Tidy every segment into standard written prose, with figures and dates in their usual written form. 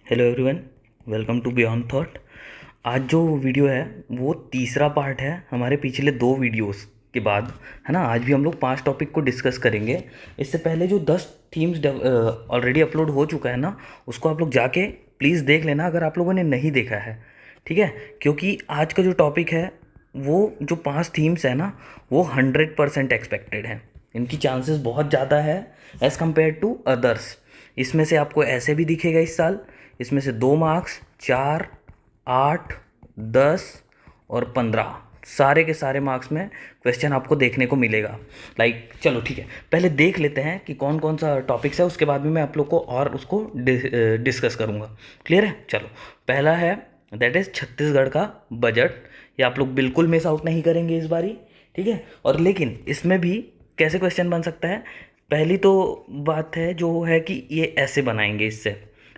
Hello everyone, welcome to Beyond Thought. आज जो video है वो तीसरा पार्ट है हमारे पिछले दो वीडियोस के बाद, है ना। आज भी हम लोग 5 टॉपिक को डिस्कस करेंगे। इससे पहले जो 10 थीम्स ऑलरेडी अपलोड हो चुका है ना, उसको आप लोग जाके प्लीज़ देख लेना अगर आप लोगों ने नहीं देखा है, ठीक है। क्योंकि आज का जो टॉपिक है वो जो 5 थीम्स है ना, वो 100% एक्सपेक्टेड है। इनकी चांसेस बहुत ज़्यादा है एज़ कम्पेयर टू अदर्स। इसमें से आपको ऐसे भी दिखेगा इस साल, इसमें से 2 मार्क्स, 4, 8, 10 और 15 सारे के सारे मार्क्स में क्वेश्चन आपको देखने को मिलेगा। चलो ठीक है, पहले देख लेते हैं कि कौन कौन सा टॉपिक्स है, उसके बाद में मैं आप लोग को और उसको डिस्कस करूँगा। क्लियर है? चलो, पहला है दैट इज़ छत्तीसगढ़ का बजट। ये आप लोग बिल्कुल मिस आउट नहीं करेंगे इस बारी, ठीक है। और लेकिन इसमें भी कैसे क्वेश्चन बन सकता है, पहली तो बात है जो है कि ये ऐसे बनाएंगे इससे,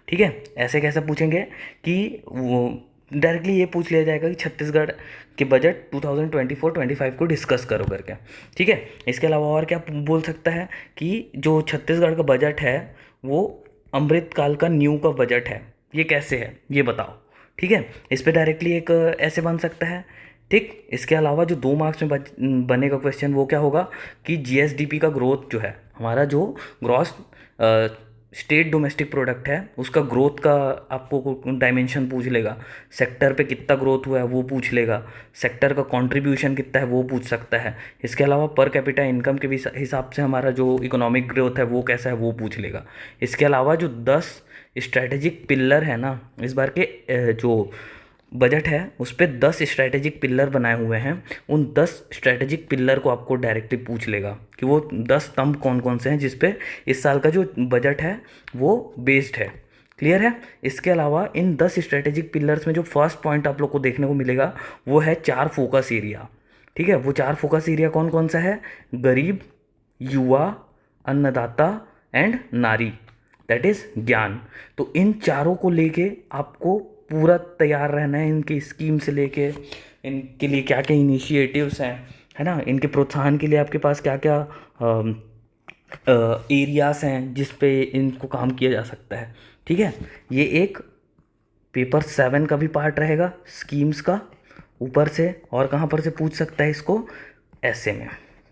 ठीक है। ऐसे कैसे पूछेंगे कि वो डायरेक्टली ये पूछ लिया जाएगा कि छत्तीसगढ़ के बजट 2024-25 को डिस्कस करो करके, ठीक है। इसके अलावा और क्या बोल सकता है कि जो छत्तीसगढ़ का बजट है वो अमृतकाल का न्यू का बजट है। ये कैसे है ये बताओ, ठीक है। इस पे डायरेक्टली एक ऐसे बन सकता है, ठीक। इसके अलावा जो 2 मार्क्स में बनेगा क्वेश्चन वो क्या होगा कि जीएसडीपी का ग्रोथ जो है, हमारा जो ग्रॉस स्टेट डोमेस्टिक प्रोडक्ट है, उसका ग्रोथ का आपको डायमेंशन पूछ लेगा। सेक्टर पे कितना ग्रोथ हुआ है वो पूछ लेगा। सेक्टर का कंट्रीब्यूशन कितना है वो पूछ सकता है। इसके अलावा पर कैपिटा इनकम के भी हिसाब से हमारा जो इकोनॉमिक ग्रोथ है वो कैसा है वो पूछ लेगा। इसके अलावा जो 10 स्ट्रैटेजिक पिलर है ना इस बार के जो बजट है, उस पर 10 स्ट्रैटेजिक पिलर बनाए हुए हैं। उन 10 स्ट्रैटेजिक पिलर को आपको डायरेक्टली पूछ लेगा कि वो 10 स्तंभ कौन कौन से हैं जिस पे इस साल का जो बजट है वो बेस्ड है। क्लियर है? इसके अलावा इन 10 स्ट्रैटेजिक पिलर्स में जो फर्स्ट पॉइंट आप लोग को देखने को मिलेगा वो है 4 फोकस एरिया, ठीक है। वो 4 फोकस एरिया कौन कौन सा है? गरीब, युवा, अन्नदाता एंड नारी, दैट इज ज्ञान। तो इन चारों को लेके आपको पूरा तैयार रहना है। इनकी स्कीम से लेके इनके लिए क्या क्या इनिशिएटिव्स हैं, है ना, इनके प्रोत्साहन के लिए आपके पास क्या क्या एरियाज हैं जिस पे इनको काम किया जा सकता है, ठीक है। ये एक पेपर 7 का भी पार्ट रहेगा स्कीम्स का ऊपर से। और कहाँ पर से पूछ सकता है इसको? ऐसे में।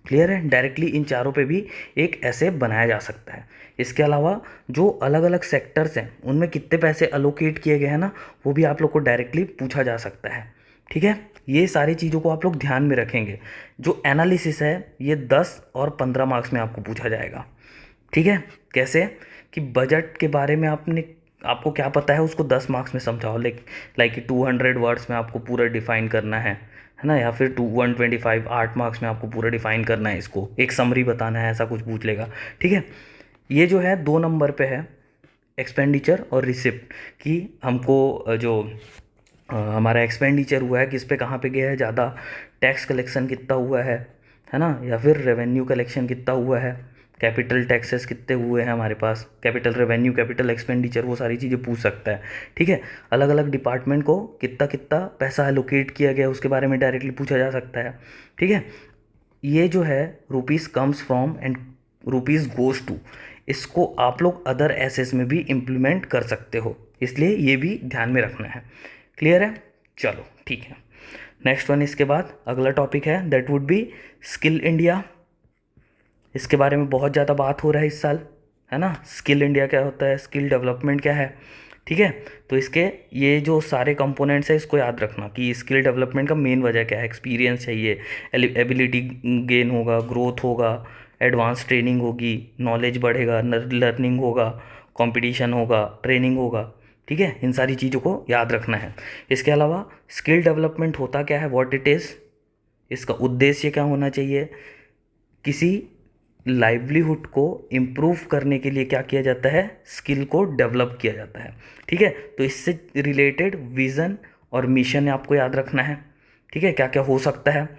क्लियर है? डायरेक्टली इन चारों पे भी एक ऐसे बनाया जा सकता है। इसके अलावा जो अलग अलग सेक्टर्स हैं उनमें कितने पैसे अलोकेट किए गए हैं ना, वो भी आप लोग को डायरेक्टली पूछा जा सकता है, ठीक है। ये सारी चीज़ों को आप लोग ध्यान में रखेंगे। जो एनालिसिस है ये 10 और 15 मार्क्स में आपको पूछा जाएगा, ठीक है। कैसे? कि बजट के बारे में आपको क्या पता है उसको 10 मार्क्स में समझाओ। लाइक 200 वर्ड्स में आपको पूरा डिफाइन करना है ना, या फिर 125 8 मार्क्स में आपको पूरा डिफाइन करना है, इसको एक समरी बताना है, ऐसा कुछ पूछ लेगा, ठीक है। ये जो है 2 नंबर पे है एक्सपेंडिचर और रिसिप्ट, कि हमको हमारा एक्सपेंडिचर हुआ है किस पे कहाँ पे गया है ज़्यादा, टैक्स कलेक्शन कितना हुआ है ना, या फिर रेवेन्यू कलेक्शन कितना हुआ है, कैपिटल टैक्सेस कितने हुए हैं हमारे पास, कैपिटल रेवेन्यू, कैपिटल एक्सपेंडिचर, वो सारी चीज़ें पूछ सकता है, ठीक है। अलग अलग डिपार्टमेंट को कितना कितना पैसा एलोकेट किया गया उसके बारे में डायरेक्टली पूछा जा सकता है, ठीक है। ये जो है rupees comes from and rupees goes to, इसको आप लोग अदर एसेस में भी इम्प्लीमेंट कर सकते हो, इसलिए ये भी ध्यान में रखना है। क्लियर है? चलो ठीक है। नेक्स्ट वन, इसके बाद अगला टॉपिक है that would be skill India. इसके बारे में बहुत ज़्यादा बात हो रहा है इस साल, है ना। स्किल इंडिया क्या होता है, स्किल डेवलपमेंट क्या है, ठीक है। तो इसके ये जो सारे कंपोनेंट्स है इसको याद रखना कि स्किल डेवलपमेंट का मेन वजह क्या है। एक्सपीरियंस चाहिए, एबिलिटी गेन होगा, ग्रोथ होगा, एडवांस ट्रेनिंग होगी, नॉलेज बढ़ेगा, लर्निंग होगा, कंपटीशन होगा, ट्रेनिंग होगा, ठीक है। इन सारी चीज़ों को याद रखना है। इसके अलावा स्किल डेवलपमेंट होता क्या है, व्हाट इट इज़, इसका उद्देश्य क्या होना चाहिए, किसी लाइवलीहुड को इम्प्रूव करने के लिए क्या किया जाता है, स्किल को डेवलप किया जाता है, ठीक है। तो इससे रिलेटेड विज़न और मिशन आपको याद रखना है, ठीक है, क्या क्या हो सकता है।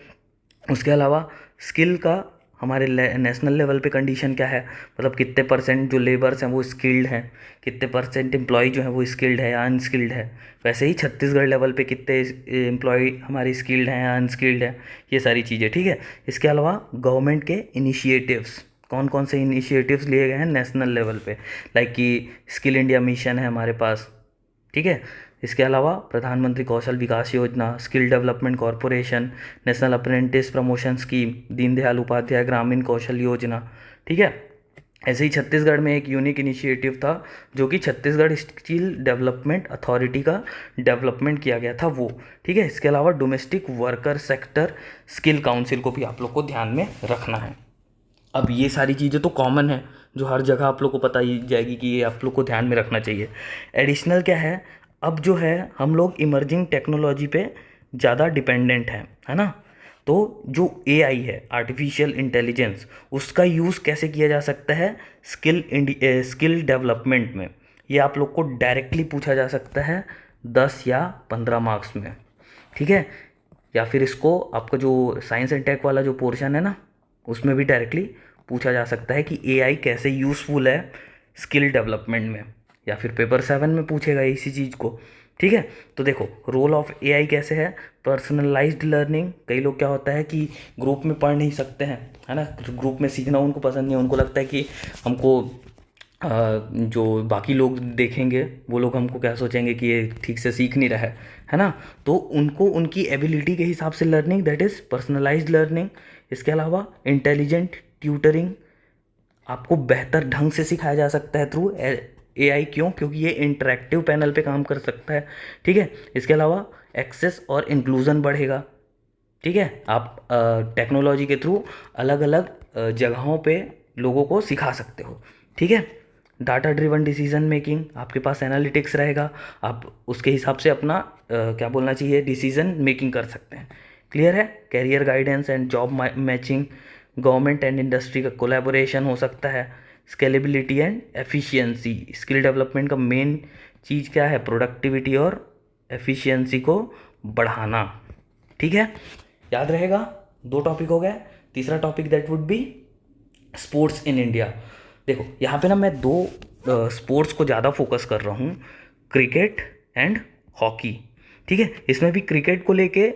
उसके अलावा स्किल का हमारे नेशनल लेवल पे कंडीशन क्या है, मतलब कितने परसेंट जो लेबर्स हैं वो स्किल्ड हैं, कितने परसेंट एम्प्लॉय जो हैं वो स्किल्ड है या अनस्किल्ड है। वैसे ही छत्तीसगढ़ लेवल पे कितने एम्प्लॉय हमारे स्किल्ड हैं या अनस्किल्ड हैं, ये सारी चीज़ें, ठीक है। इसके अलावा गवर्नमेंट के इनिशिएटिव्स, कौन कौन से इनिशिएटिव्स लिए गए हैं नेशनल लेवल पे, लाइक कि स्किल इंडिया मिशन है हमारे पास, ठीक है। इसके अलावा प्रधानमंत्री Kaushal Vikas Yojana, skill development corporation, national apprentice promotion scheme, Deendayal Upadhyaya Grameen Kaushal योजना, ठीक है। ऐसे ही छत्तीसगढ़ में एक यूनिक इनिशिएटिव था जो कि छत्तीसगढ़ स्किल डेवलपमेंट अथॉरिटी का डेवलपमेंट किया गया था वो, ठीक है। इसके अलावा domestic worker sector skill council को भी आप लोग को ध्यान में रखना है। अब ये सारी चीज़ें तो कॉमन है जो हर जगह आप लोग को पता ही जाएगी कि ये आप लोग को ध्यान में रखना चाहिए। एडिशनल क्या है, अब जो है हम लोग इमर्जिंग टेक्नोलॉजी पे ज़्यादा डिपेंडेंट हैं, है ना। तो जो एआई है, आर्टिफिशियल इंटेलिजेंस, उसका यूज़ कैसे किया जा सकता है स्किल डेवलपमेंट में, ये आप लोग को डायरेक्टली पूछा जा सकता है 10 या 15 मार्क्स में, ठीक है। या फिर इसको आपका जो साइंस एंड टेक वाला जो पोर्शन है ना, उसमें भी डायरेक्टली पूछा जा सकता है कि एआई कैसे यूज़फुल है स्किल डेवलपमेंट में, या फिर पेपर 7 में पूछेगा इसी चीज़ को, ठीक है। तो देखो रोल ऑफ एआई कैसे है, पर्सनलाइज्ड लर्निंग। कई लोग क्या होता है कि ग्रुप में पढ़ नहीं सकते हैं, है ना, ग्रुप में सीखना उनको पसंद नहीं है, उनको लगता है कि हमको जो बाकी लोग देखेंगे वो लोग हमको क्या सोचेंगे कि ये ठीक से सीख नहीं रहा है ना। तो उनको उनकी एबिलिटी के हिसाब से learning, that is personalised learning. इसके अलावा इंटेलिजेंट ट्यूटरिंग, आपको बेहतर ढंग से सिखाया जा सकता है थ्रू एआई। क्यों? क्योंकि ये इंटरेक्टिव पैनल पे काम कर सकता है, ठीक है। इसके अलावा एक्सेस और इंक्लूजन बढ़ेगा, ठीक है। आप टेक्नोलॉजी के थ्रू अलग अलग जगहों पे लोगों को सिखा सकते हो, ठीक है। डाटा ड्रिवन डिसीजन मेकिंग, आपके पास एनालिटिक्स रहेगा, आप उसके हिसाब से अपना क्या बोलना चाहिए, डिसीजन मेकिंग कर सकते हैं। क्लियर है। Career guidance and job matching, government and industry का कोलैबोरेशन हो सकता है। Scalability and efficiency, skill development का मेन चीज़ क्या है, प्रोडक्टिविटी और एफिशिएंसी को बढ़ाना, ठीक है। याद रहेगा, 2 टॉपिक हो गए। तीसरा topic that would be sports in India. देखो यहाँ पे ना मैं 2 स्पोर्ट्स को ज़्यादा फोकस कर रहा हूँ, क्रिकेट एंड हॉकी, ठीक है। इसमें भी क्रिकेट को लेके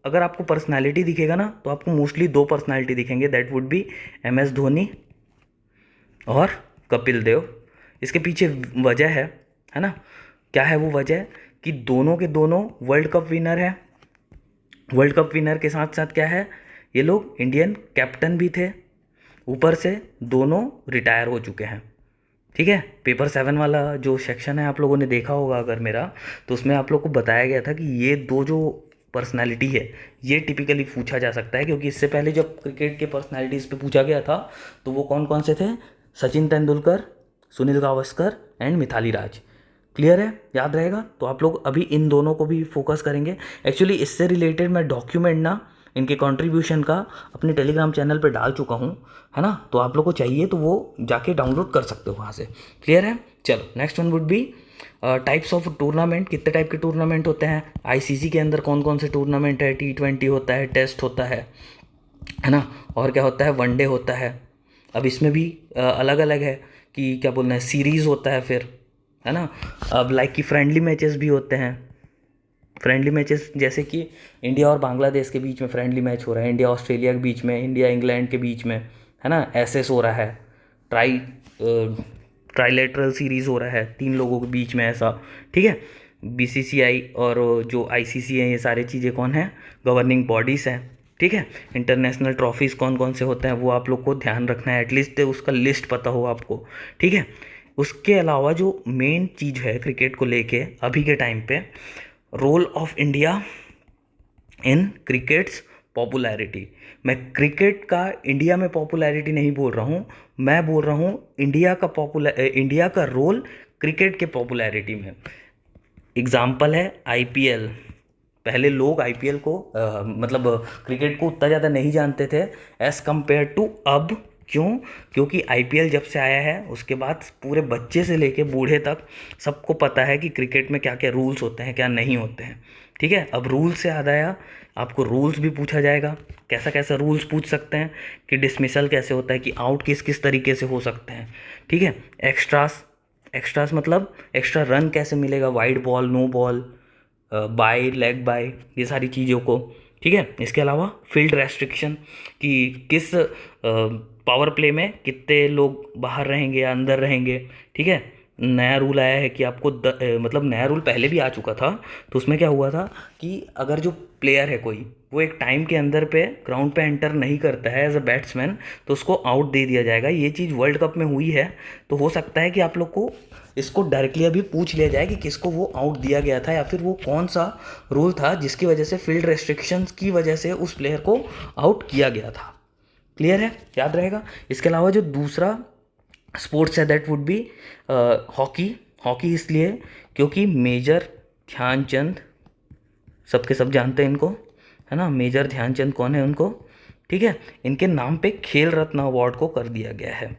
अगर आपको पर्सनालिटी दिखेगा ना, तो आपको मोस्टली 2 पर्सनालिटी दिखेंगे, that would be MS Dhoni और कपिल देव। इसके पीछे वजह है ना। क्या है वो वजह, कि दोनों के दोनों वर्ल्ड कप विनर हैं। वर्ल्ड कप विनर के साथ साथ क्या है, ये लोग इंडियन कैप्टन भी थे, ऊपर से दोनों रिटायर हो चुके हैं, ठीक है। पेपर 7 वाला जो सेक्शन है आप लोगों ने देखा होगा अगर मेरा, तो उसमें आप लोग को बताया गया था कि ये 2 जो पर्सनालिटी है ये टिपिकली पूछा जा सकता है, क्योंकि इससे पहले जब क्रिकेट के पर्सनालिटीज़ पे पूछा गया था तो वो कौन कौन से थे, सचिन तेंदुलकर, सुनील गावस्कर एंड मिथाली राज। क्लियर है, याद रहेगा। तो आप लोग अभी इन दोनों को भी फोकस करेंगे। एक्चुअली इससे रिलेटेड मैं डॉक्यूमेंट ना इनके कंट्रीब्यूशन का अपने टेलीग्राम चैनल पे डाल चुका हूँ, है ना। तो आप लोग को चाहिए तो वो जाके डाउनलोड कर सकते हो वहाँ से। क्लियर है। चलो next one would be types of tournament. कितने टाइप के टूर्नामेंट होते हैं, आईसीसी के अंदर कौन कौन से टूर्नामेंट है, T20 होता है, टेस्ट होता है ना, और क्या होता है, वनडे होता है। अब इसमें भी अलग अलग है कि क्या बोलना है, सीरीज़ होता है फिर, है ना। अब लाइक कि फ्रेंडली मैचेस भी होते हैं। फ्रेंडली मैचेस जैसे कि इंडिया और बांग्लादेश के बीच में फ्रेंडली मैच हो रहा है, इंडिया ऑस्ट्रेलिया के बीच में, इंडिया इंग्लैंड के बीच में, है ना, एसएस हो रहा है, ट्राइलेटरल सीरीज़ हो रहा है 3 लोगों के बीच में ऐसा, ठीक है। बीसीसीआई और जो आईसीसी है, ये सारी चीज़ें कौन है, गवर्निंग बॉडीज़ हैं, ठीक है। इंटरनेशनल ट्रॉफीज़ कौन कौन से होते हैं वो आप लोग को ध्यान रखना है, एटलीस्ट उसका लिस्ट पता हो आपको, ठीक है। उसके अलावा जो मेन चीज़ है क्रिकेट को लेके अभी के टाइम पे, role of India in cricket's popularity. मैं क्रिकेट का इंडिया में पॉपुलैरिटी नहीं बोल रहा हूँ, मैं बोल रहा हूँ इंडिया का रोल क्रिकेट के पॉपुलैरिटी में। एग्जाम्पल है आईपीएल। पहले लोग आईपीएल को मतलब क्रिकेट को उतना ज़्यादा नहीं जानते थे एज़ कम्पेयर टू अब। क्यों? क्योंकि आईपीएल जब से आया है उसके बाद पूरे बच्चे से लेके बूढ़े तक सबको पता है कि क्रिकेट में क्या क्या रूल्स होते हैं, क्या नहीं होते हैं, ठीक है। अब रूल्स से याद आया, आपको रूल्स भी पूछा जाएगा। कैसा कैसा रूल्स पूछ सकते हैं, कि डिसमिसल कैसे होता है, कि आउट किस किस तरीके से हो सकते हैं, ठीक है। एक्स्ट्रास मतलब एक्स्ट्रा रन कैसे मिलेगा, wide ball, no ball, bye, leg bye, ये सारी चीज़ों को, ठीक है। इसके अलावा फील्ड रेस्ट्रिक्शन, कि किस पावर प्ले में कितने लोग बाहर रहेंगे या अंदर रहेंगे, ठीक है। नया रूल आया है कि आपको मतलब नया रूल पहले भी आ चुका था। तो उसमें क्या हुआ था कि अगर जो प्लेयर है कोई, वो एक टाइम के अंदर पे ग्राउंड पे एंटर नहीं करता है एज अ बैट्समैन, तो उसको आउट दे दिया जाएगा। ये चीज़ वर्ल्ड कप में हुई है। तो हो सकता है कि आप लोग को इसको डायरेक्टली अभी पूछ लिया जाए कि किसको वो आउट दिया गया था, या फिर वो कौन सा रूल था जिसकी वजह से, फील्ड रेस्ट्रिक्शंस की वजह से उस प्लेयर को आउट किया गया था। क्लियर है, याद रहेगा। इसके अलावा जो दूसरा स्पोर्ट्स है that would be hockey. Hockey इसलिए क्योंकि मेजर ध्यानचंद, सबके सब जानते हैं इनको, है ना। मेजर ध्यानचंद कौन है उनको, ठीक है, इनके नाम पे खेल रत्न अवार्ड को कर दिया गया है।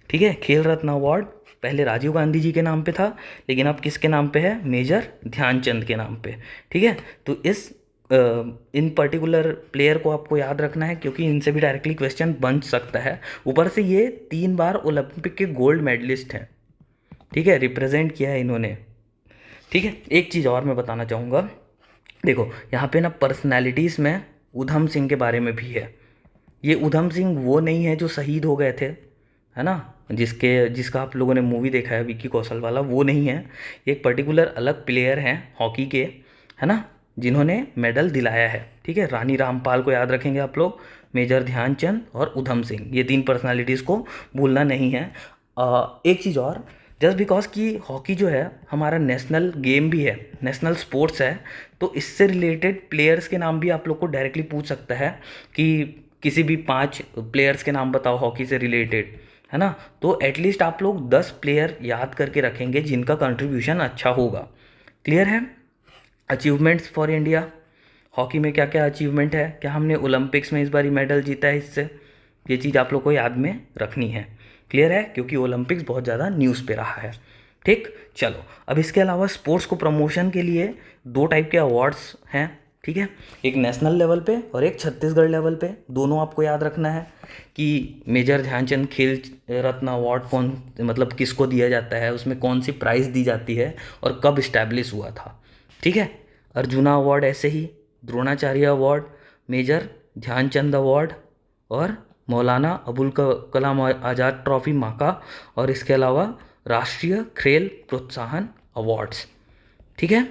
ठीक है, खेल रत्न अवार्ड पहले राजीव गांधी जी के नाम पे था, लेकिन अब किसके नाम पे है, मेजर ध्यानचंद के नाम पे। ठीक है, तो इन पर्टिकुलर प्लेयर को आपको याद रखना है, क्योंकि इनसे भी डायरेक्टली क्वेश्चन बन सकता है। ऊपर से ये 3 बार ओलंपिक के गोल्ड मेडलिस्ट हैं। ठीक है, रिप्रेजेंट किया है इन्होंने। ठीक है, एक चीज़ और मैं बताना चाहूँगा, देखो यहाँ पे ना पर्सनैलिटीज़ में उधम सिंह के बारे में भी है। ये उधम सिंह वो नहीं है जो शहीद हो गए थे, है ना, जिसका आप लोगों ने मूवी देखा है विक्की कौशल वाला, वो नहीं है। ये एक पर्टिकुलर अलग प्लेयर हैं हॉकी के, है ना, जिन्होंने मेडल दिलाया है। ठीक है, रानी रामपाल को याद रखेंगे आप लोग, मेजर ध्यानचंद और उधम सिंह, ये 3 पर्सनालिटीज़ को भूलना नहीं है। एक चीज़ और, जस्ट बिकॉज कि हॉकी जो है हमारा नेशनल गेम भी है, नेशनल स्पोर्ट्स है, तो इससे रिलेटेड प्लेयर्स के नाम भी आप लोग को डायरेक्टली पूछ सकता है कि किसी भी 5 प्लेयर्स के नाम बताओ हॉकी से रिलेटेड, है ना। तो एटलीस्ट आप लोग 10 प्लेयर याद करके रखेंगे जिनका कंट्रीब्यूशन अच्छा होगा। क्लियर है। अचीवमेंट्स फॉर इंडिया, हॉकी में क्या क्या अचीवमेंट है, क्या हमने ओलंपिक्स में इस बार मेडल जीता है इससे, ये चीज़ आप लोग को याद में रखनी है। क्लियर है, क्योंकि ओलंपिक्स बहुत ज़्यादा न्यूज़ पे रहा है। ठीक, चलो अब इसके अलावा स्पोर्ट्स को प्रमोशन के लिए 2 टाइप के अवार्ड्स हैं। ठीक है, एक नेशनल लेवल पे और एक छत्तीसगढ़ लेवल पे, दोनों आपको याद रखना है कि मेजर ध्यानचंद खेल रत्न अवार्ड कौन, मतलब किसको दिया जाता है, उसमें कौन सी प्राइज़ दी जाती है और कब इस्टेब्लिश हुआ था। ठीक है, अर्जुना अवार्ड ऐसे ही, Dronacharya award, Major Dhyan Chand award और मौलाना अबुल कलाम आज़ाद ट्रॉफी माका, और इसके अलावा राष्ट्रीय खेल प्रोत्साहन अवार्ड्स। ठीक है,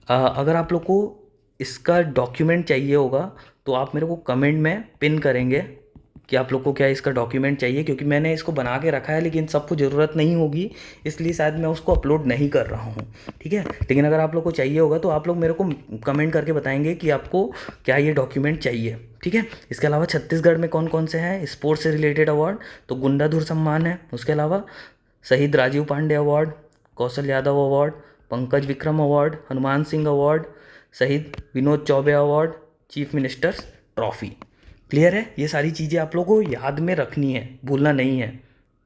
अगर आप लोग को इसका डॉक्यूमेंट चाहिए होगा तो आप मेरे को कमेंट में पिन करेंगे कि आप लोग को क्या इसका डॉक्यूमेंट चाहिए, क्योंकि मैंने इसको बना के रखा है लेकिन सबको ज़रूरत नहीं होगी, इसलिए शायद मैं उसको अपलोड नहीं कर रहा हूँ। ठीक है, लेकिन अगर आप लोग को चाहिए होगा तो आप लोग मेरे को कमेंट करके बताएंगे कि आपको क्या ये डॉक्यूमेंट चाहिए। ठीक है, इसके अलावा छत्तीसगढ़ में कौन कौन से हैं स्पोर्ट्स से रिलेटेड अवार्ड, तो गुंडाधुर सम्मान है, उसके अलावा Shaheed Rajeev Pandey award, Kaushal Yadav award, Pankaj Vikram award, Hanuman Singh award, Shaheed Vinod Choubey award, chief minister's trophy. Clear है, ये सारी चीज़ें आप लोगों को याद में रखनी है, भूलना नहीं है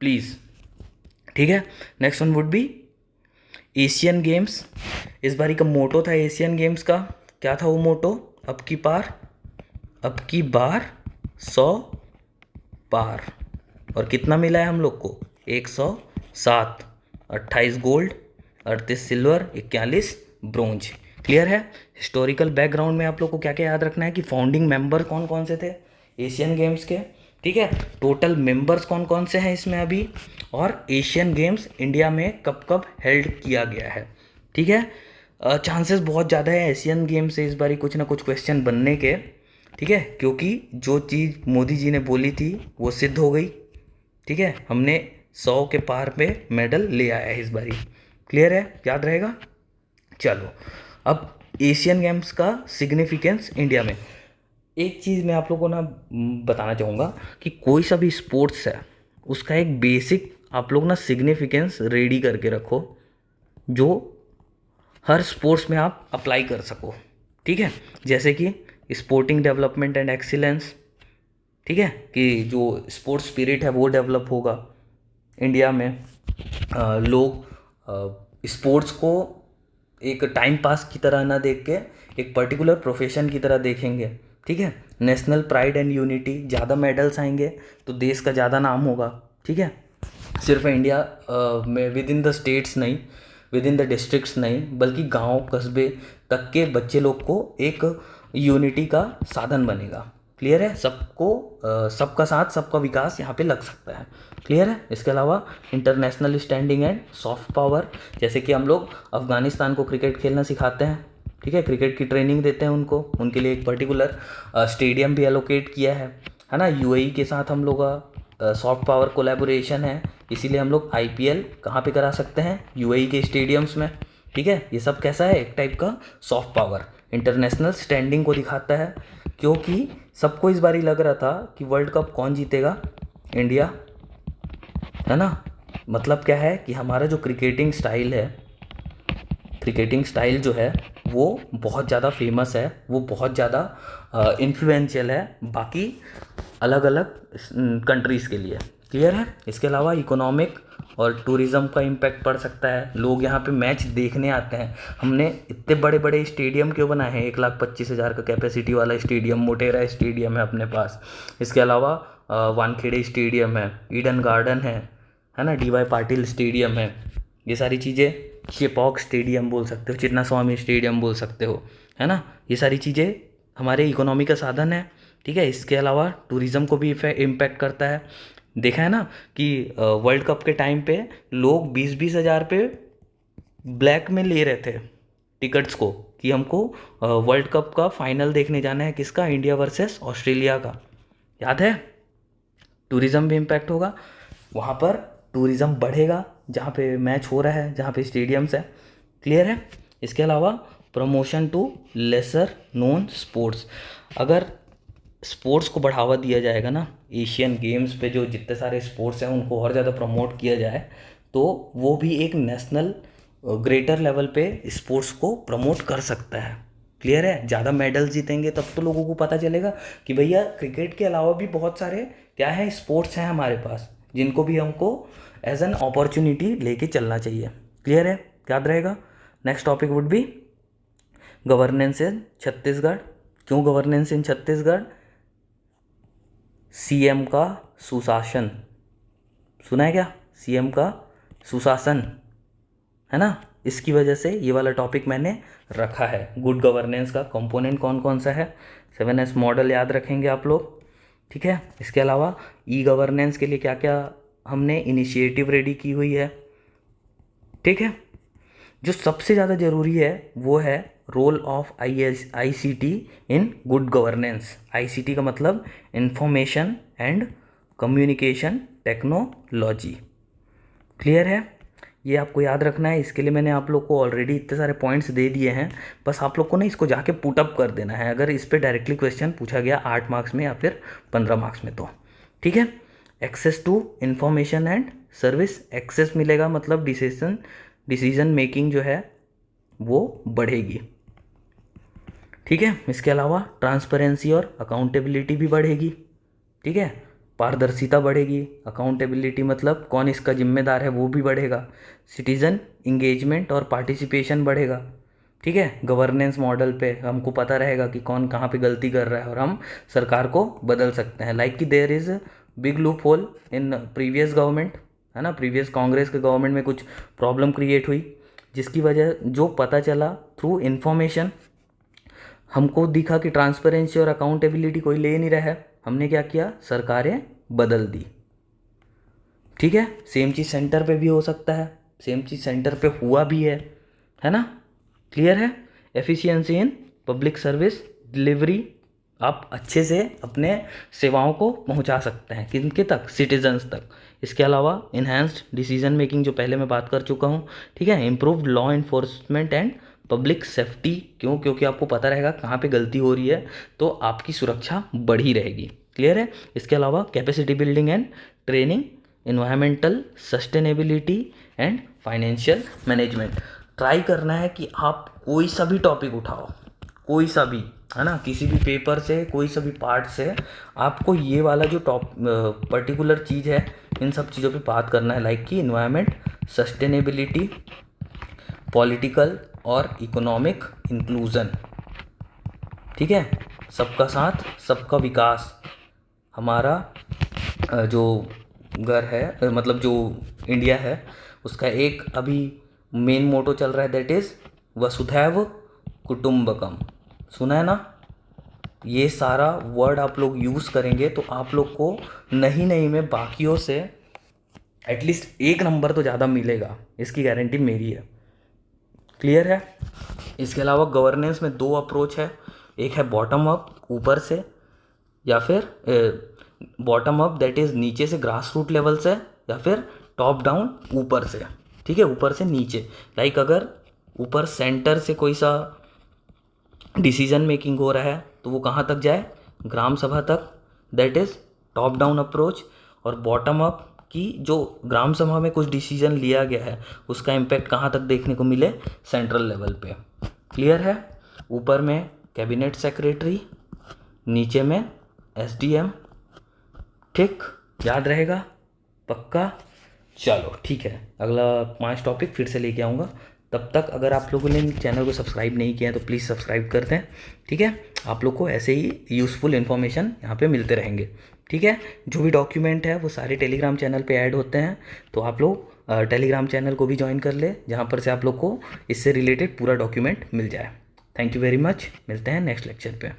प्लीज़। ठीक है, next one would be Asian games. इस बारी का मोटो था एशियन गेम्स का, क्या था वो मोटो, अब की बार 100 पार, और कितना मिला है हम लोग को, 107, 28 गोल्ड, 38 सिल्वर, 41 ब्रोंज। क्लियर है। हिस्टोरिकल बैकग्राउंड में आप लोग को क्या क्या याद रखना है कि फाउंडिंग मेंबर कौन कौन से थे एशियन गेम्स के। ठीक है, टोटल मेंबर्स कौन कौन से हैं इसमें अभी, और एशियन गेम्स इंडिया में कब कब हेल्ड किया गया है। ठीक है, चांसेस बहुत ज़्यादा है एशियन गेम्स से इस बारी कुछ ना कुछ क्वेश्चन बनने के। ठीक है, क्योंकि जो चीज़ मोदी जी ने बोली थी वो सिद्ध हो गई। ठीक है, हमने 100 के पार पे मेडल ले आया है इस बारी। क्लियर है, याद रहेगा। चलो अब एशियन गेम्स का सिग्निफिकेंस इंडिया में, एक चीज़ मैं आप लोगों को ना बताना चाहूँगा कि कोई सा भी स्पोर्ट्स है उसका एक बेसिक आप लोग ना सिग्निफिकेंस रेडी करके रखो, जो हर स्पोर्ट्स में आप अप्लाई कर सको। ठीक है, जैसे कि स्पोर्टिंग डेवलपमेंट एंड एक्सीलेंस। ठीक है, कि जो स्पोर्ट्स स्पिरिट है वो डेवलप होगा इंडिया में। लोग स्पोर्ट्स को एक टाइम पास की तरह ना देख के एक पर्टिकुलर प्रोफेशन की तरह देखेंगे। ठीक है, नेशनल प्राइड एंड यूनिटी, ज़्यादा मेडल्स आएंगे तो देश का ज़्यादा नाम होगा। ठीक है, सिर्फ इंडिया में विद इन द स्टेट्स नहीं, विद इन द डिस्ट्रिक्ट्स नहीं, बल्कि गांव कस्बे तक के बच्चे लोग को एक यूनिटी का साधन बनेगा। क्लियर है? सबका साथ सबका विकास यहाँ पे लग सकता है। क्लियर है? इसके अलावा international standing and soft power, जैसे कि हम लोग अफगानिस्तान को क्रिकेट खेलना सिखाते हैं, ठीक है, क्रिकेट की ट्रेनिंग देते हैं उनको, उनके लिए एक पर्टिकुलर स्टेडियम भी एलोकेट किया है ना। यूएई के साथ हम लोग का सॉफ्ट पावर कोलैबोरेशन है, इसीलिए हम लोग आईपीएल कहाँ पे करा सकते हैं? यूएई के स्टेडियम्स में, ठीक है। ये सब कैसा है? एक टाइप का सॉफ्ट पावर, इंटरनेशनल स्टैंडिंग को दिखाता है, क्योंकि सबको इस बार ही लग रहा था कि वर्ल्ड कप कौन जीतेगा? इंडिया, है ना। मतलब क्या है कि हमारा जो क्रिकेटिंग स्टाइल जो है वो बहुत ज़्यादा फेमस है, वो बहुत ज़्यादा इन्फ्लुएंशियल है बाकी अलग अलग कंट्रीज़ के लिए। क्लियर है? इसके अलावा इकोनॉमिक और टूरिज़्म का इम्पैक्ट पड़ सकता है, लोग यहाँ पे मैच देखने आते हैं। हमने इतने बड़े बड़े स्टेडियम क्यों बनाए हैं? 1,25,000 का कैपेसिटी वाला स्टेडियम, मोटेरा स्टेडियम है अपने पास। इसके अलावा वानखेड़े स्टेडियम है, ईडन गार्डन है ना, डीवाई पाटिल स्टेडियम है। ये सारी चीज़ें, चेपॉक स्टेडियम बोल सकते हो, चिन्नास्वामी स्टेडियम बोल सकते हो, है ना। ये सारी चीज़ें हमारे इकोनॉमी का साधन है, ठीक है। इसके अलावा टूरिज़्म को भी इम्पैक्ट करता है। देखा है ना कि वर्ल्ड कप के टाइम पे लोग 20-20 हज़ार पे ब्लैक में ले रहे थे टिकट्स को, कि हमको वर्ल्ड कप का फाइनल देखने जाना है, किसका? इंडिया वर्सेस ऑस्ट्रेलिया का। याद है? टूरिज़्म भी इम्पैक्ट होगा, वहाँ पर टूरिज़्म बढ़ेगा जहाँ पे मैच हो रहा है, जहाँ पे स्टेडियम्स है। क्लियर है? इसके अलावा promotion to lesser known sports, अगर स्पोर्ट्स को बढ़ावा दिया जाएगा ना, एशियन गेम्स पे जो जितने सारे स्पोर्ट्स हैं उनको और ज़्यादा प्रमोट किया जाए, तो वो भी एक नेशनल ग्रेटर लेवल पे स्पोर्ट्स को प्रमोट कर सकता है। क्लियर है? ज़्यादा मेडल जीतेंगे तब तो लोगों को पता चलेगा कि भैया क्रिकेट के अलावा भी बहुत सारे क्या है, स्पोर्ट्स हैं हमारे पास, जिनको भी हमको एज एन अपॉर्चुनिटी लेके चलना चाहिए। क्लियर है? याद रहेगा। Next topic would be governance in Chhattisgarh. क्यों गवर्नेंस इन छत्तीसगढ़? सीएम का सुशासन, सुना है क्या? सीएम का सुशासन, है ना। इसकी वजह से ये वाला टॉपिक मैंने रखा है। गुड गवर्नेंस का कंपोनेंट कौन कौन सा है? 7S मॉडल याद रखेंगे आप लोग, ठीक है। इसके अलावा ई गवर्नेंस के लिए क्या क्या हमने इनिशिएटिव रेडी की हुई है, ठीक है। जो सबसे ज़्यादा ज़रूरी है वो है role of ICT in good governance. ICT का मतलब information and communication technology. Clear है? ये आपको याद रखना है। इसके लिए मैंने आप लोग को ऑलरेडी इतने सारे पॉइंट्स दे दिए हैं, बस आप लोग को ना इसको जाके पुट अप कर देना है, अगर इस पर डायरेक्टली क्वेश्चन पूछा गया 8 मार्क्स में या फिर 15 मार्क्स में तो, ठीक है। Access to information and service, access मिलेगा मतलब डिसीजन मेकिंग जो है वो बढ़ेगी, ठीक है। इसके अलावा ट्रांसपेरेंसी और अकाउंटेबिलिटी भी बढ़ेगी, ठीक है। पारदर्शिता बढ़ेगी, अकाउंटेबिलिटी मतलब कौन इसका जिम्मेदार है वो भी बढ़ेगा। सिटीज़न इंगेजमेंट और पार्टिसिपेशन बढ़ेगा, ठीक है। गवर्नेंस मॉडल पे हमको पता रहेगा कि कौन कहाँ पे गलती कर रहा है और हम सरकार को बदल सकते हैं। लाइक कि there is big loophole in previous government, है ना, प्रीवियस कांग्रेस के गवर्नमेंट में कुछ प्रॉब्लम क्रिएट हुई, जिसकी वजह जो पता चला थ्रू इन्फॉर्मेशन, हमको दिखा कि ट्रांसपेरेंसी और अकाउंटेबिलिटी कोई ले नहीं रहा है, हमने क्या किया? सरकारें बदल दी, ठीक है। सेम चीज़ सेंटर पे भी हो सकता है, सेम चीज़ सेंटर पे हुआ भी है ना। क्लियर है? Efficiency in public service delivery, आप अच्छे से अपने सेवाओं को पहुंचा सकते हैं किनके तक? सिटीजन्स तक। इसके अलावा इन्हांस्ड डिसीजन मेकिंग जो पहले मैं बात कर चुका हूँ, ठीक है। Improved law enforcement and public safety, क्यों? क्योंकि आपको पता रहेगा कहाँ पे गलती हो रही है, तो आपकी सुरक्षा बढ़ी रहेगी। क्लियर है? इसके अलावा capacity building and training, environmental sustainability and financial management. Try करना है कि आप कोई सा भी टॉपिक उठाओ, कोई सा भी, है ना, किसी भी पेपर से, कोई सा भी पार्ट से आपको ये वाला जो पर्टिकुलर चीज़ है, इन सब चीज़ों पे बात करना है। लाइक कि इन्वायरमेंट, सस्टेनेबिलिटी, पॉलिटिकल और इकोनॉमिक इंक्लूज़न, ठीक है। सबका साथ सबका विकास, हमारा जो घर है, मतलब जो इंडिया है, उसका एक अभी मेन मोटो चल रहा है, दैट इज़ वसुधैव कुटुंबकम। सुना है ना? ये सारा वर्ड आप लोग यूज़ करेंगे तो आप लोग को नहीं नहीं में बाकियों से एटलीस्ट 1 नंबर तो ज़्यादा मिलेगा, इसकी गारंटी मेरी है। क्लियर है? इसके अलावा गवर्नेंस में 2 अप्रोच है, एक है बॉटम अप ऊपर से, या फिर बॉटम अप दैट इज़ नीचे से ग्रास रूट लेवल से, या फिर टॉप डाउन ऊपर से। ठीक है, ऊपर से नीचे। लाइक अगर ऊपर सेंटर से कोई सा डिसीजन मेकिंग हो रहा है तो वो कहाँ तक जाए, ग्राम सभा तक, that is top down approach. और बॉटम अप की जो ग्राम सभा में कुछ डिसीजन लिया गया है उसका इम्पैक्ट कहाँ तक देखने को मिले, सेंट्रल लेवल पे। क्लियर है? ऊपर में कैबिनेट सेक्रेटरी, नीचे में एसडीएम। ठीक, याद रहेगा? पक्का? चलो ठीक है, अगला 5 टॉपिक फिर से लेके आऊँगा। तब तक अगर आप लोगों ने चैनल को सब्सक्राइब नहीं किया है तो प्लीज़ सब्सक्राइब कर दें। ठीक है, आप लोग को ऐसे ही यूज़फुल इन्फॉर्मेशन यहाँ पे मिलते रहेंगे। ठीक है, जो भी डॉक्यूमेंट है वो सारे टेलीग्राम चैनल पे ऐड होते हैं, तो आप लोग टेलीग्राम चैनल को भी ज्वाइन कर ले, जहाँ पर से आप लोग को इससे रिलेटेड पूरा डॉक्यूमेंट मिल जाए। थैंक यू वेरी मच, मिलते हैं नेक्स्ट लेक्चर पे।